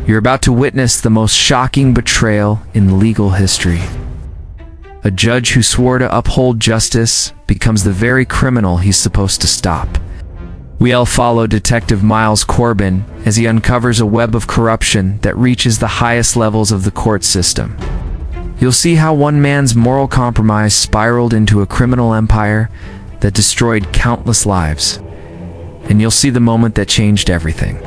You're about to witness the most shocking betrayal in legal history. A judge who swore to uphold justice becomes the very criminal he's supposed to stop. We all follow Detective Miles Corbin as he uncovers a web of corruption that reaches the highest levels of the court system. You'll see how one man's moral compromise spiraled into a criminal empire that destroyed countless lives. And you'll see the moment that changed everything.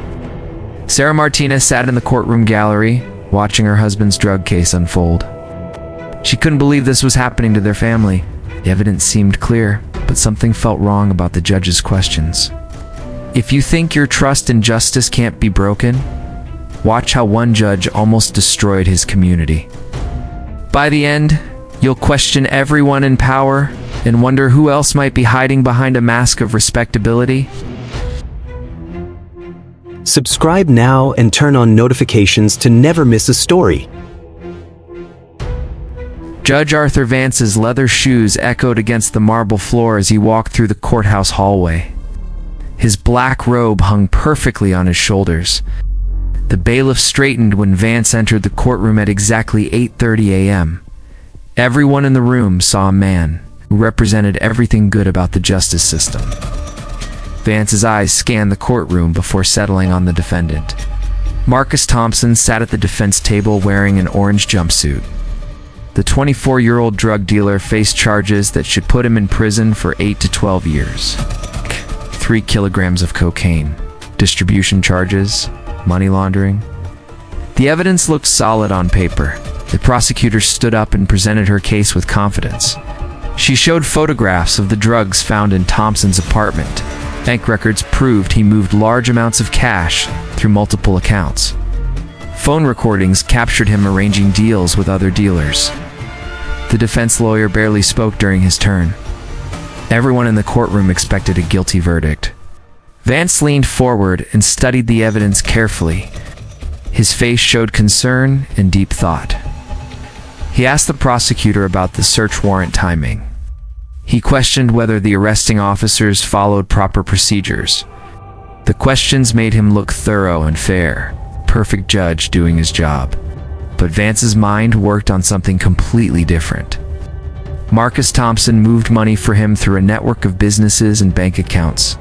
Sarah Martinez sat in the courtroom gallery, watching her husband's drug case unfold. She couldn't believe this was happening to their family. The evidence seemed clear, but something felt wrong about the judge's questions. If you think your trust in justice can't be broken, watch how one judge almost destroyed his community. By the end, you'll question everyone in power and wonder who else might be hiding behind a mask of respectability. Subscribe now and turn on notifications to never miss a story. Judge Arthur Vance's leather shoes echoed against the marble floor as he walked through the courthouse hallway. His black robe hung perfectly on his shoulders. The bailiff straightened when Vance entered the courtroom at exactly 8:30 a.m. Everyone in the room saw a man who represented everything good about the justice system. Vance's eyes scanned the courtroom before settling on the defendant. Marcus Thompson sat at the defense table wearing an orange jumpsuit. The 24-year-old drug dealer faced charges that should put him in prison for 8 to 12 years. 3 kilograms of cocaine, distribution charges, money laundering. The evidence looked solid on paper. The prosecutor stood up and presented her case with confidence. She showed photographs of the drugs found in Thompson's apartment. Bank records proved he moved large amounts of cash through multiple accounts. Phone recordings captured him arranging deals with other dealers. The defense lawyer barely spoke during his turn. Everyone in the courtroom expected a guilty verdict. Vance leaned forward and studied the evidence carefully. His face showed concern and deep thought. He asked the prosecutor about the search warrant timing. He questioned whether the arresting officers followed proper procedures. The questions made him look thorough and fair, perfect judge doing his job. But Vance's mind worked on something completely different. Marcus Thompson moved money for him through a network of businesses and bank accounts.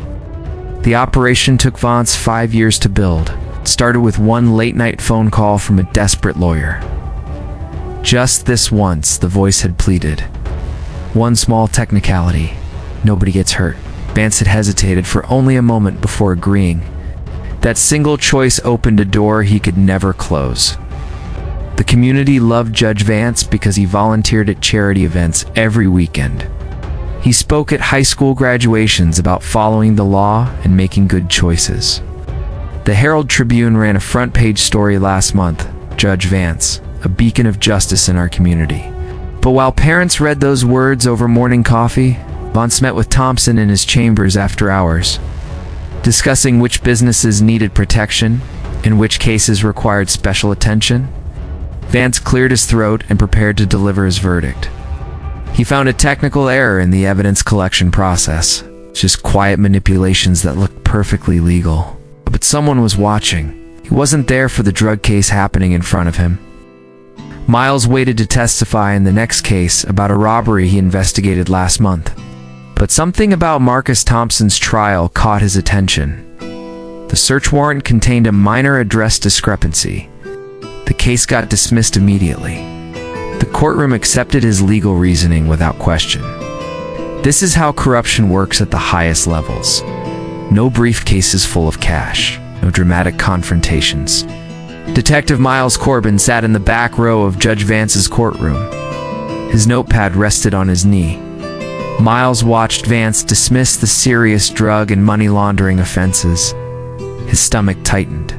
The operation took Vance 5 years to build. It started with one late-night phone call from a desperate lawyer. Just this once, the voice had pleaded. One small technicality. Nobody gets hurt. Vance had hesitated for only a moment before agreeing. That single choice opened a door he could never close. The community loved Judge Vance because he volunteered at charity events every weekend. He spoke at high school graduations about following the law and making good choices. The Herald Tribune ran a front-page story last month, Judge Vance, a beacon of justice in our community. But while parents read those words over morning coffee, Vance met with Thompson in his chambers after hours, discussing which businesses needed protection and which cases required special attention. Vance cleared his throat and prepared to deliver his verdict. He found a technical error in the evidence collection process, just quiet manipulations that looked perfectly legal. But someone was watching. He wasn't there for the drug case happening in front of him. Miles waited to testify in the next case about a robbery he investigated last month. But something about Marcus Thompson's trial caught his attention. The search warrant contained a minor address discrepancy. The case got dismissed immediately. The courtroom accepted his legal reasoning without question. This is how corruption works at the highest levels. No briefcases full of cash, no dramatic confrontations. Detective Miles Corbin sat in the back row of Judge Vance's courtroom. His notepad rested on his knee. Miles watched Vance dismiss the serious drug and money laundering offenses. His stomach tightened.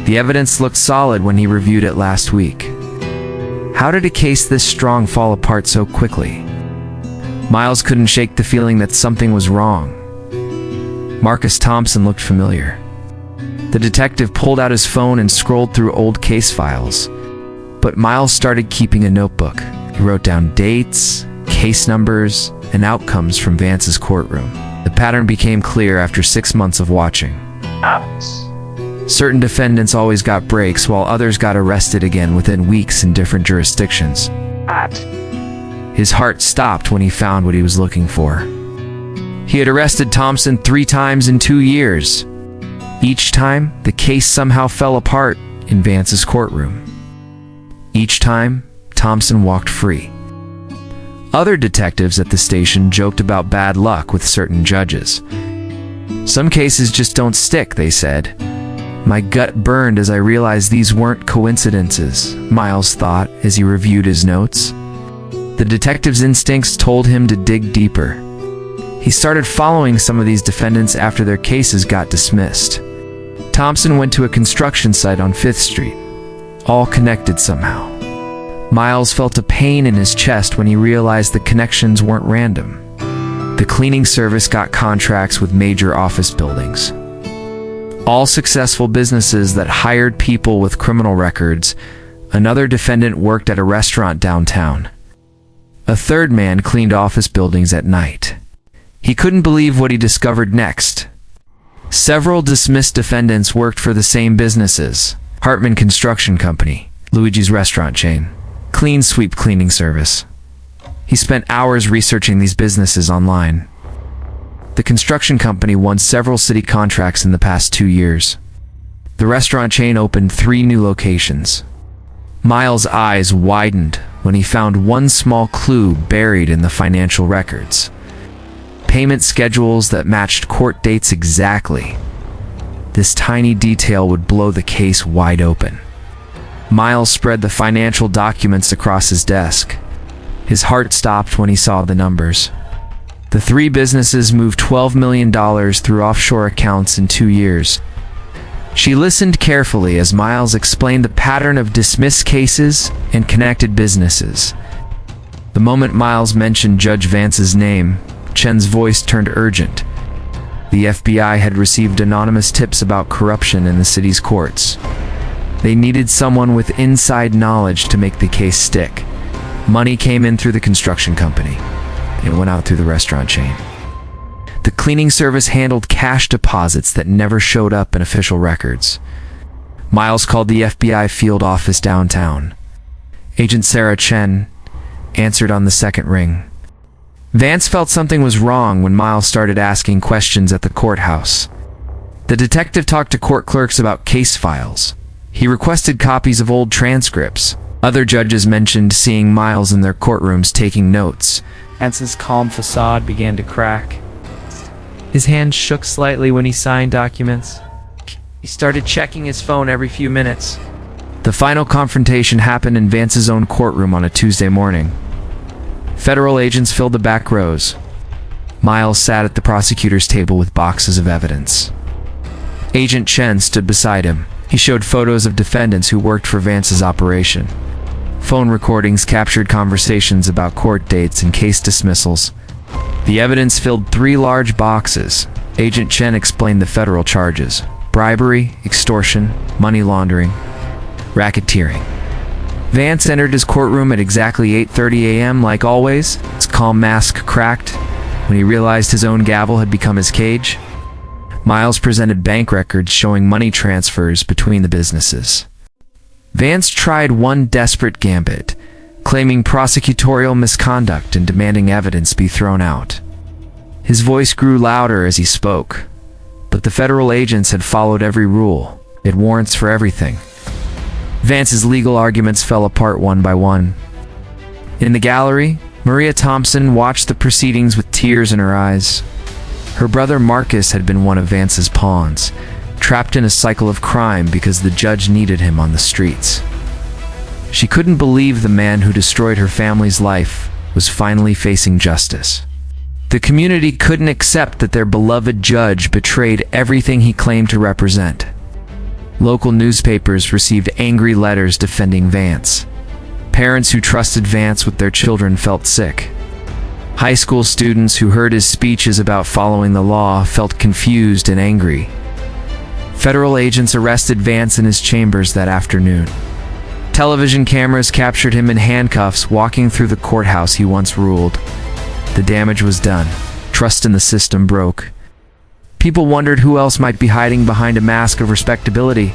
The evidence looked solid when he reviewed it last week. How did a case this strong fall apart so quickly? Miles couldn't shake the feeling that something was wrong. Marcus Thompson looked familiar. The detective pulled out his phone and scrolled through old case files. But Miles started keeping a notebook. He wrote down dates, case numbers, and outcomes from Vance's courtroom. The pattern became clear after 6 months of watching. Certain defendants always got breaks, while others got arrested again within weeks in different jurisdictions. His heart stopped when he found what he was looking for. He had arrested Thompson 3 times in 2 years. Each time, the case somehow fell apart in Vance's courtroom. Each time, Thompson walked free. Other detectives at the station joked about bad luck with certain judges. Some cases just don't stick, they said. My gut burned as I realized these weren't coincidences, Miles thought as he reviewed his notes. The detective's instincts told him to dig deeper. He started following some of these defendants after their cases got dismissed. Thompson went to a construction site on 5th Street, all connected somehow. Miles felt a pain in his chest when he realized the connections weren't random. The cleaning service got contracts with major office buildings. All successful businesses that hired people with criminal records. Another defendant worked at a restaurant downtown. A third man cleaned office buildings at night. He couldn't believe what he discovered next. Several dismissed defendants worked for the same businesses: Hartman Construction Company, Luigi's restaurant chain, Clean Sweep cleaning service. He spent hours researching these businesses online. The construction company won several city contracts in the past 2 years. The restaurant chain opened 3 new locations. Miles' eyes widened when he found one small clue buried in the financial records: payment schedules that matched court dates exactly. This tiny detail would blow the case wide open. Miles spread the financial documents across his desk. His heart stopped when he saw the numbers. The 3 businesses moved $12 million through offshore accounts in 2 years. She listened carefully as Miles explained the pattern of dismissed cases and connected businesses. The moment Miles mentioned Judge Vance's name, Chen's voice turned urgent. The FBI had received anonymous tips about corruption in the city's courts. They needed someone with inside knowledge to make the case stick. Money came in through the construction company. It went out through the restaurant chain. The cleaning service handled cash deposits that never showed up in official records. Miles called the FBI field office downtown. Agent Sarah Chen answered on the second ring. Vance felt something was wrong when Miles started asking questions at the courthouse. The detective talked to court clerks about case files. He requested copies of old transcripts. Other judges mentioned seeing Miles in their courtrooms taking notes. Vance's calm facade began to crack. His hands shook slightly when he signed documents. He started checking his phone every few minutes. The final confrontation happened in Vance's own courtroom on a Tuesday morning. Federal agents filled the back rows. Miles sat at the prosecutor's table with boxes of evidence. Agent Chen stood beside him. He showed photos of defendants who worked for Vance's operation. Phone recordings captured conversations about court dates and case dismissals. The evidence filled 3 large boxes. Agent Chen explained the federal charges: bribery, extortion, money laundering, racketeering. Vance entered his courtroom at exactly 8:30 a.m. like always. His calm mask cracked when he realized his own gavel had become his cage. Miles presented bank records showing money transfers between the businesses. Vance tried one desperate gambit, claiming prosecutorial misconduct and demanding evidence be thrown out. His voice grew louder as he spoke, but the federal agents had followed every rule. It warrants for everything. Vance's legal arguments fell apart one by one. In the gallery, Maria Thompson watched the proceedings with tears in her eyes. Her brother Marcus had been one of Vance's pawns, trapped in a cycle of crime because the judge needed him on the streets. She couldn't believe the man who destroyed her family's life was finally facing justice. The community couldn't accept that their beloved judge betrayed everything he claimed to represent. Local newspapers received angry letters defending Vance. Parents who trusted Vance with their children felt sick. High school students who heard his speeches about following the law felt confused and angry. Federal agents arrested Vance in his chambers that afternoon. Television cameras captured him in handcuffs walking through the courthouse he once ruled. The damage was done. Trust in the system broke. People wondered who else might be hiding behind a mask of respectability.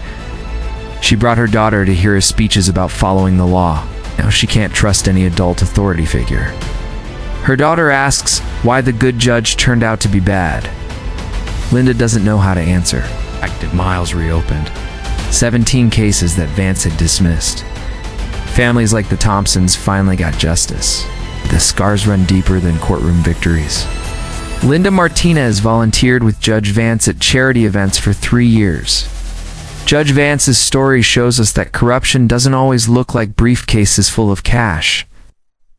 She brought her daughter to hear his speeches about following the law. Now she can't trust any adult authority figure. Her daughter asks why the good judge turned out to be bad. Linda doesn't know how to answer. Active Miles reopened 17 cases that Vance had dismissed. Families like the Thompsons finally got justice. The scars run deeper than courtroom victories. Linda Martinez volunteered with Judge Vance at charity events for 3 years. Judge Vance's story shows us that corruption doesn't always look like briefcases full of cash.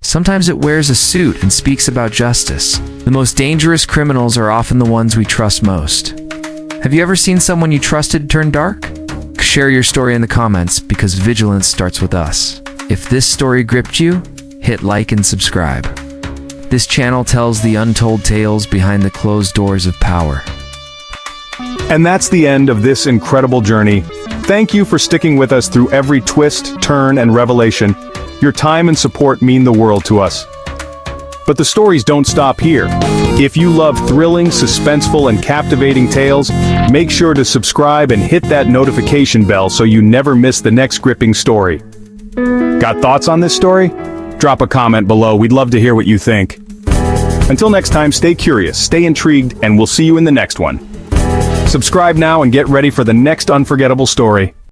Sometimes it wears a suit and speaks about justice. The most dangerous criminals are often the ones we trust most. Have you ever seen someone you trusted turn dark? Share your story in the comments, because vigilance starts with us. If this story gripped you, hit like and subscribe. This channel tells the untold tales behind the closed doors of power. And that's the end of this incredible journey. Thank you for sticking with us through every twist, turn, and revelation. Your time and support mean the world to us. But the stories don't stop here. If you love thrilling, suspenseful, and captivating tales, make sure to subscribe and hit that notification bell so you never miss the next gripping story. Got thoughts on this story? Drop a comment below. We'd love to hear what you think. Until next time, stay curious, stay intrigued, and we'll see you in the next one. Subscribe now and get ready for the next unforgettable story.